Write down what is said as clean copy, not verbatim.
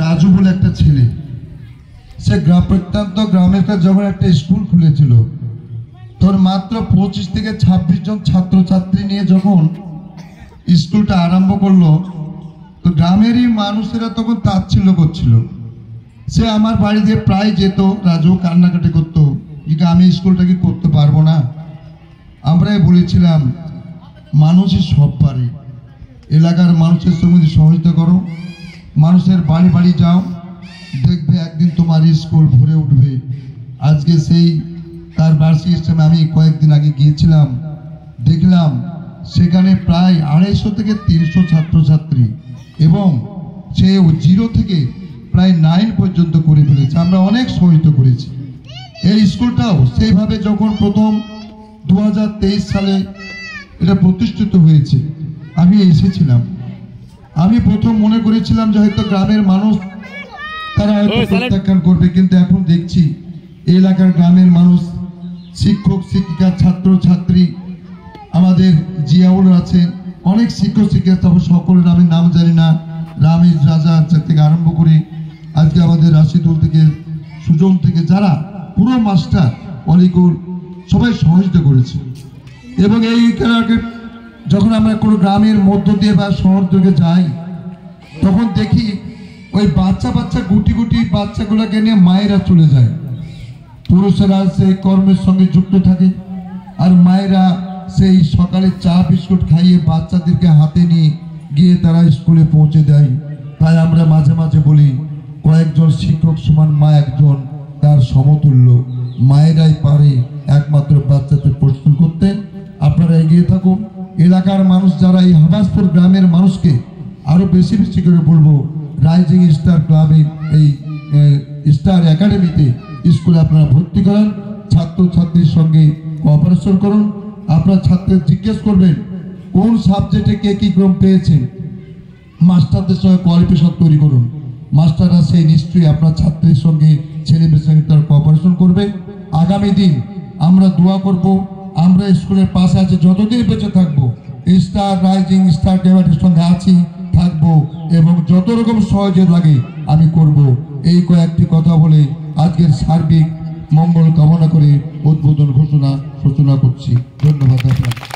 রাজু বলে একটা ছেলে, সে প্রত্যন্ত গ্রামে যখন একটা স্কুল খুলেছিল, তোর মাত্র 25 থেকে 26 জন ছাত্রছাত্রী নিয়ে যখন স্কুলটা আরম্ভ করলো, তো গ্রামেরই মানুষেরা তখন তাচ্ছিল্য করছিল। সে আমার বাড়ি দিয়ে প্রায় যেত, রাজু কান্নাকাটি করতো যে আমি স্কুলটা কি করতে পারবো না। আমরাই বলেছিলাম মানুষই সব পারে, এলাকার মানুষের সঙ্গে সহযোগিতা করো, মানুষের বাড়ি বাড়ি যাও, দেখবে একদিন তোমার স্কুল ভরে উঠবে। আজকে সেই তার বার্ষিক ইসলামে আমি কয়েকদিন আগে গিয়েছিলাম, দেখলাম সেখানে প্রায় 250 থেকে 300 ছাত্রছাত্রী, এবং সে 0 থেকে প্রায় 9 পর্যন্ত করে ফেলেছে। আমরা অনেক সহযোগিতা করেছি। এই স্কুলটাও সেইভাবে যখন প্রথম 2023 সালে এটা প্রতিষ্ঠিত হয়েছে, আমি এসেছিলাম। আমি প্রথম মনে করেছিলাম যে হয়তো গ্রামের মানুষ তারা হয়তো প্রত্যাখ্যান করবে, কিন্তু এখন দেখছি এই এলাকার গ্রামের মানুষ, শিক্ষক শিক্ষিকা, ছাত্র ছাত্রী, আমাদের জিয়াউল আছে, অনেক শিক্ষক শিক্ষিকা, সকলের আমি নাম জানি না, রামেশ রাজা থেকে আরম্ভ করে আজকে আমাদের রাশিদুল থেকে সুজন থেকে যারা পুরো মাস্টার অলিকুল সবাই সহযোগিতা করেছে। এবং এই যখন আমরা কোনো গ্রামের মধ্য দিয়ে বা শহর থেকে যাই, তখন দেখি ওই বাচ্চা গুটি গুটি বাচ্চাগুলোকে নিয়ে মায়েরা চলে যায়। পুরুষেরা সেই কর্মের সঙ্গে যুক্ত থাকে, আর মায়েরা সেই সকালে চা বিস্কুট খাইয়ে বাচ্চাদেরকে হাতে নিয়ে গিয়ে তারা স্কুলে পৌঁছে দেয়। তাই আমরা মাঝে মাঝে বলি, কয়েকজন শিক্ষক সমান মা একজন, তার সমতুল্য। মায়েরাই পারে একমাত্র বাচ্চাদের প্রস্তুত করতে। আপনারা এগিয়ে থাকুন। এলাকার মানুষ যারা এই হাবাসপুর গ্রামের মানুষকে আরো বেশি বেশি করে বলবো, রাইজিং স্টার ক্লাবে, এই স্টার একাডেমিতে স্কুলে আপনারা ভর্তি করান, ছাত্রছাত্রীর সঙ্গে কোঅপারেশন করুন। আপনার ছাত্রদের জিজ্ঞেস করবেন কোন সাবজেক্টে কে কি গ্রুপ পেয়েছেন, মাস্টারদের সঙ্গে কোয়ালিফিকেশন তৈরি করুন। মাস্টাররা সেই নিশ্চয়ই আপনার ছাত্রের সঙ্গে ছেলেমেয়ের সঙ্গে তার কোঅপারেশন করবে। আগামী দিন আমরা দোয়া করব, আমরা স্কুলের পাশে আছি, যতদিন বেঁচে থাকবো স্টার রাইজিং স্টার ক্লাবের সঙ্গে আছি, থাকবো, এবং যত রকম সহযোগিতা লাগে আমি করব। এই কয়েকটি কথা বলে আজকের সার্বিক মঙ্গল কামনা করে উদ্বোধন ঘোষণা সূচনা করছি। ধন্যবাদ আপনার।